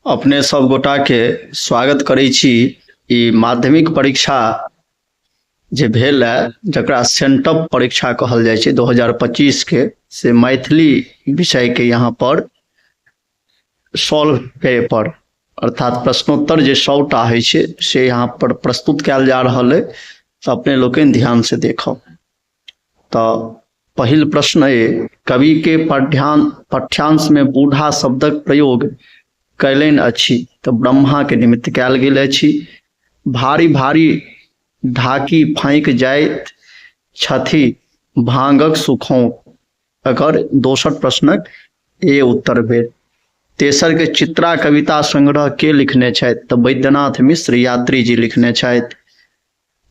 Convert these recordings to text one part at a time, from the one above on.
अपने सब गोटा के स्वागत करै छी। ई माध्यमिक परीक्षा जे भेल है जकरा सेंटअप परीक्षा कहल जाइ छै 2025 के, से मैथिली विषय के यहाँ पर सॉल्व पेपर अर्थात प्रश्नोत्तर जे 100टा होइ छै से यहाँ पर प्रस्तुत कयल जा रहल है। तो अपने लोकनि ध्यान से देखब। तो पहिल प्रश्न है, कवि के पाठ्यांश में बूढ़ा शब्दक प्रयोग कयलनि अछि तो ब्रह्मा के निमित्त कयल गेल अछि। भारी भारी ढाकी फाँक जाइत छथि भांगक सुखों, अगर 62 प्रश्नक ए उत्तर भेल। तेसर के चित्रा कविता संग्रह के लिखने छथि तो वैद्यनाथ मिश्र यात्री जी लिखने छथि।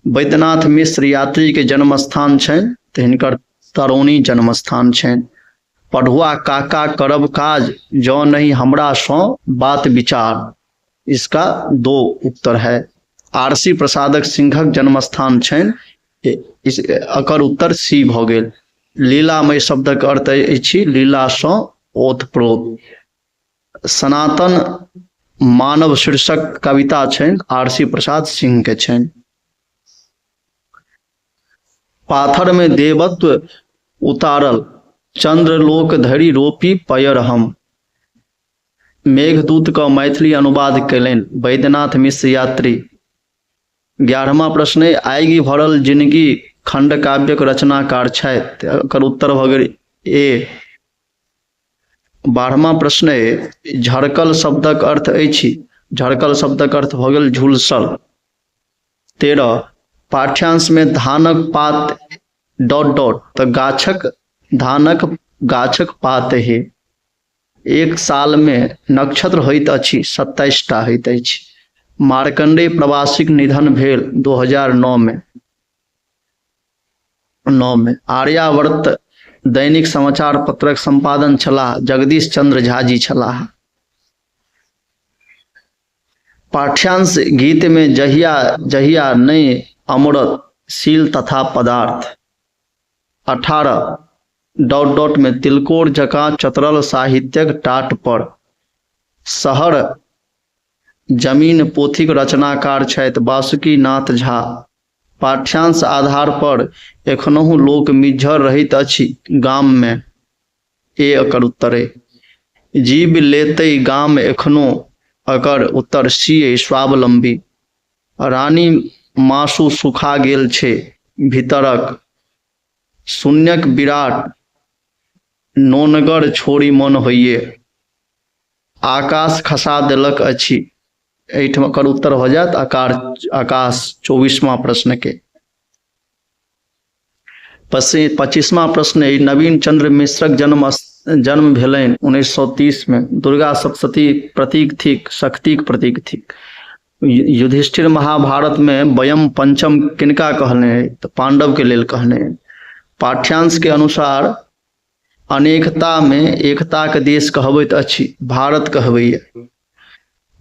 वैद्यनाथ मिश्र यात्री के जन्म स्थान छनि तो हिनकर तरौनी जन्म स्थान छनि। पढ़ुआ काका करब काज जो नहीं हमरा सो बात विचार, इसका 2 उत्तर है। आरसी प्रसादक सिंहक जन्म स्थान छनि, इस अकर उत्तर सी भ गेल। लीलामय शब्दक अर्थ अछि लीला सो ओतप्रोत। सनातन मानव शीर्षक कविता छनि आरसी प्रसाद सिंह के छनि। पाथर में देवत्व उतारल चंद्रलोक धरि रोपी पयर हम, मेघदूत का मैथिली अनुवाद कयलनि वैद्यनाथ मिश्र यात्री। 11वां प्रश्न है, आगि भरल जिंदगी खंड काव्यक रचनाकार छथि, एकर उत्तर भ गेल ए। 12वां प्रश्न है, झरकल शब्दक अर्थ अछि, झरकल शब्दक अर्थ भ गेल झुलसल। 13, पाठ्यांश में धानक पात ... तो धानक गाछक पात है। एक साल में नक्षत्र होइत अछि 27टा होइत अछि। मार्कंडेय प्रवासीक निधन भेल 2009 में। आर्यावर्त दैनिक समाचार पत्रक संपादन छलाह जगदीश चंद्र झा जी छलाह। पाठ्यांश गीत में जहिया जहिया नहीं अमृत शील तथा पदार्थ। 18 ... में तिलकोर जका चतरल साहित्यक टाट पर। शहर जमीन पोथीक रचनाकार छथि वासुकी नाथ झा। पाठ्यांश आधार पर एखनहु लोक मिज्झर रहित अछि गाम में, ए एकर उत्तर है। जीव लेतै गाम एखनो, एकर उत्तर सी है स्वावलंबी। रानी मासु सुखा गेल छे भीतरक, शून्यक विराट नोनगर छोड़ी मन होइए। आकाश खसा देलक अछि, एहिठाम एकर उत्तर हो जात आकाश। 24वां प्रश्न के। 25वां प्रश्न है, नवीन चंद्र मिश्रक जन्म भेलनि 1930 में। दुर्गा सप्तशती प्रतीक थिक, शक्तिक प्रतीक थिक। युधिष्ठिर महाभारत में वयम पंचम किनका कहने, तो पांडव के लेल कहने। पाठ्यांश के अनुसार अनेकता में एकता के देश कहबैत अछि, भारत कहबैया।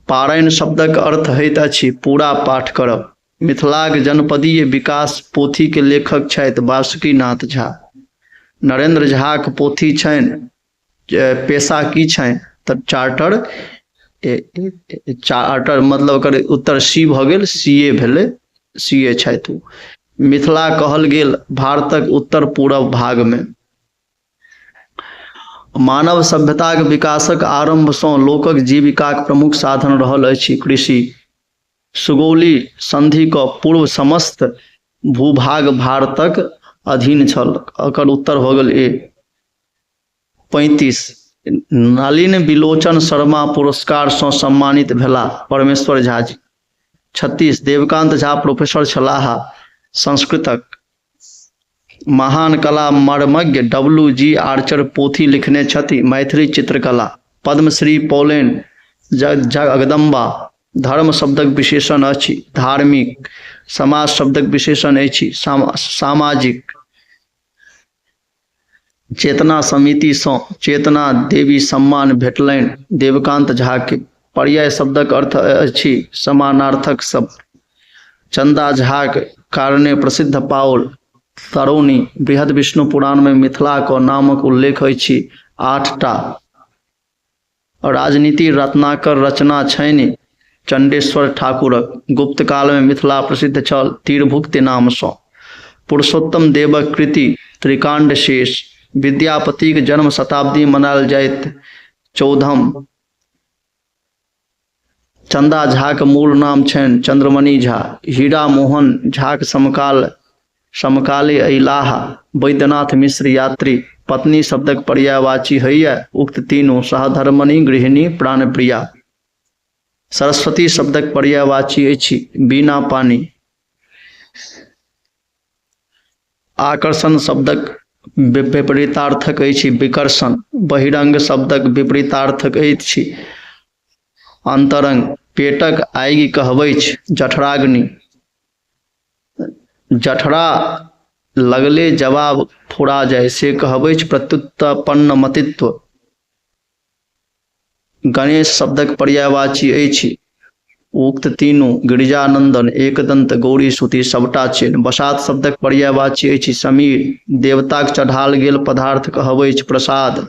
पारायण शब्दक अर्थ होइत अछि पूरा पाठ करब। मिथिलाक जनपदीय विकास पोथी के लेखक छथि वासुकी नाथ झा। नरेंद्र झा के पोथी छनि, पेशा की छनि तऽ चार्टर मतलब एकर उत्तर सी भ गेल, सीए भेलै, सीए छथि। मिथिला कहल गेल भारतक उत्तर पूरब भाग में। मानव सभ्यताक विकासक आरंभ से लोकक जीविकाक प्रमुख साधन रहल अछि कृषि। सुगौली संधि का पूर्व समस्त भूभाग भारतक अधीन छल, एकर उत्तर हो गेल ए। 35, नलिन बिलोचन शर्मा पुरस्कार से सम्मानित भेला परमेश्वर झा जी। 36, देवकांत झा प्रोफेसर छलाह संस्कृतक। महान कला मर्मज्ञ WG आर्चर पोथी लिखने छथि मैथिली चित्रकला। पद्मश्री पौलेन जगदम्बा। धर्म शब्दक विशेषण अछि धार्मिक। समाज शब्दक विशेषण अछि सामाजिक। चेतना समिति से चेतना देवी सम्मान भेटलनि देवकांत झा के। पर्याय शब्दक अर्थ अछि समानार्थक शब्द। चंदा झा के कारणे प्रसिद्ध पाओल तरौनी। बृहद विष्णु पुराण में मिथिला को नामक उल्लेख अछि 8टा। राजनीति रत्नाकर रचना छैनि चंडेश्वर ठाकुरक। गुप्त काल में मिथिला प्रसिद्ध छल तीरभुक्ति नाम सँ। पुरुषोत्तम देवक कृति त्रिकांड शेष। विद्यापतिक जन्म शताब्दी मनायल जाइत 14म। चंदा झाक मूल नाम छनि चंद्रमणि झा। हीरा मोहन झाक समकाले अइलाहा। वैद्यनाथ मिश्र यात्री। पत्नी शब्दक पर्यायवाची होइए उक्त तीनों सहधर्मणि गृहिणी प्राणप्रिया। सरस्वती शब्दक पर्यायवाची अछि बीना पानी। आकर्षण शब्दक विपरीतार्थक अछि विकर्षण। बहिरंग शब्दक विपरीतार्थक अछि अंतरंग। पेटक आगि कहबैछ जठराग्नि। जठरा लगले जवाब फुरा जाय से कहबैछ प्रत्युत्पन्नमतित्व। गणेश शब्दक पर्यायवाची अछि उक्त तीनों गिरिजानंदन एकदंत गौरी सुती सबटा चिन्ह। बसात शब्दक पर्यायवाची अछि समीर। देवताक चढ़ाल गेल पदार्थ कहबैछ प्रसाद।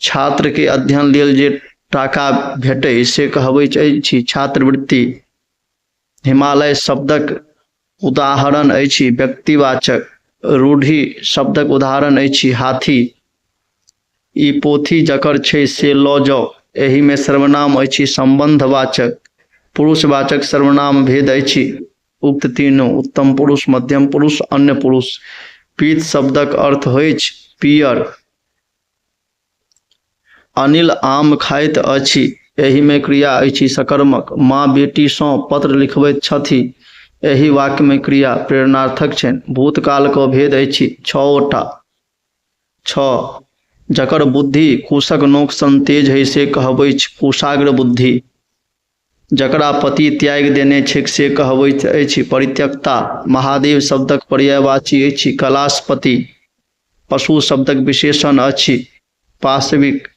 छात्र के अध्ययन लेल जे टाका भेटै से कहबैछ अछि छात्रवृत्ति। हिमालय शब्दक उदाहरण अछि व्यक्तिवाचक। रूढ़ि शब्दक उदाहरण अछि हाथी। ई पोथी जकर छै से लऽ जाउ। एहि में सर्वनाम अछि संबंधवाचक। पुरुषवाचक सर्वनाम भेद अछि उक्त तीनों उत्तम पुरुष मध्यम पुरुष अन्य पुरुष। पीत शब्दक अर्थ होइछ पियर। अनिल आम खाइत अछि एहि में क्रिया अछि सकर्मक। माँ बेटी सँ पत्र लिखबैत छथि एहि वाक्य में क्रिया प्रेरणार्थक छनि। भूतकाल क भेद अछि छओटा। 6 जकर बुद्धि कुशक नोक सन तेज है से कहबैछ कुशाग्र बुद्धि। जकरा पति त्याग देने छैक से कहबैत अछि परित्यक्ता। महादेव शब्दक पर्यायवाची अछि कलाशपति। पशु शब्दक विशेषण अछि पाशविक।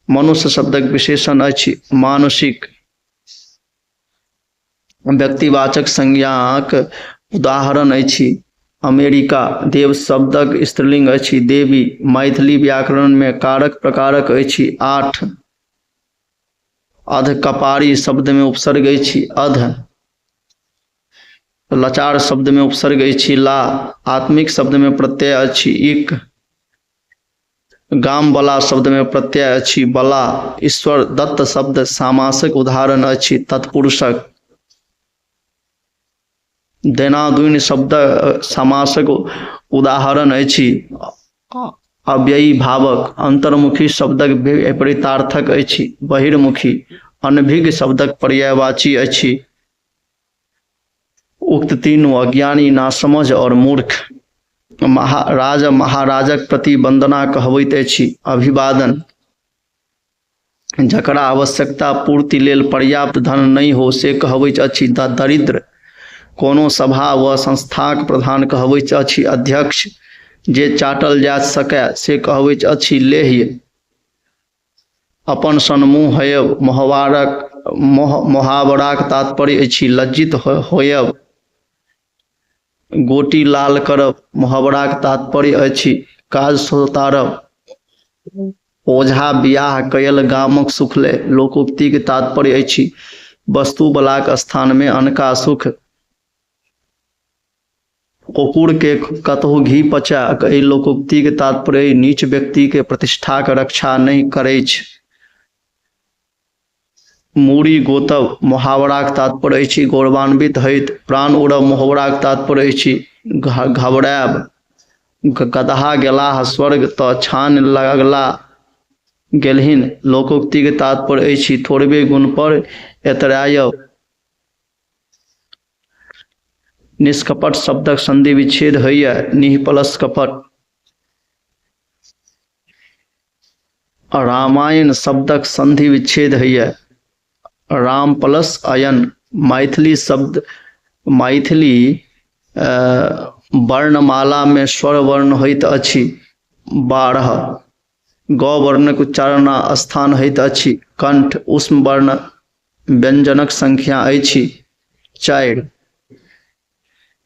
मनुष्य शब्दक विशेषण अछि मानसिक। व्यक्तिवाचक संज्ञाक उदाहरण अछि अमेरिका। देव शब्दक स्त्रीलिंग अछि देवी। मैथिली व्याकरण में कारक प्रकारक अछि 8। अधकपारी शब्द में उपसर्ग अछि अध। लचार शब्द में उपसर्ग अछि ला। आत्मिक शब्द में प्रत्यय अछि इक। गाम वाला शब्द में प्रत्यय अछि बला। ईश्वर दत्त शब्द समासक उदाहरण अछि तत्पुरुषक। देनादुन शब्द समासक उदाहरण अछि अव्ययी भावक। अंतर्मुखी शब्दक विपरीतार्थक अछि बहिर्मुखी। अनभिज्ञ शब्दक पर्यायवाची अछि उक्त तीनों अज्ञानी नासमझ और मूर्ख। राजा महाराजक प्रति वंदना कहबैत अछि अभिवादन। जकरा आवश्यकता पूर्ति लेल पर्याप्त धन नहीं हो से कहबैत अछि दरिद्र। कोनो सभा व संस्थाक प्रधान कहबैत अछि अध्यक्ष। जे चाटल जा सकै से कहबैत अछि लेह्य। अपन सन मुँह होयब मुहावराक तात्पर्य अछि लज्जित होयब। गोटी लाल करब मुहावराक तात्पर्य अछि काज सोतारब। ओझा बियाह कयल गामक सुखले लोकोक्ति के तात्पर्य अछि वस्तु बलाक स्थान में अनका सुख। कुकुर के कतहु घी पचा एहि लोकोक्ति के तात्पर्य नीच व्यक्ति के प्रतिष्ठा के रक्षा नहीं करैछ। मूड़ी गोतब मुहावराक तात्पर्य अछि गौरवान्वित होइत। प्राण उड़ब मुहावराक तात्पर्य अछि घबराएब। गदहा गेलाह स्वर्ग तऽ छान लगला गेलहिन लोकोक्ति के तात्पर्य अछि थोड़बे गुण पर एतरायब। निष्कपट शब्दक संधि विच्छेद होइए निः कपट। रामायण शब्दक संधि विच्छेद होइए राम प्लस अयन। मैथिली शब्द मैथिली वर्णमाला में स्वर वर्ण होइत अछि 12। ग वर्णक उच्चारण स्थान होइत अछि कंठ। उष्म वर्ण व्यंजनक संख्या अछि 4।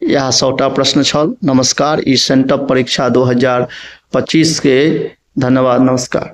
यह 100टा प्रश्न छल। नमस्कार। ई सेंटअप परीक्षा 2025 के धन्यवाद। नमस्कार।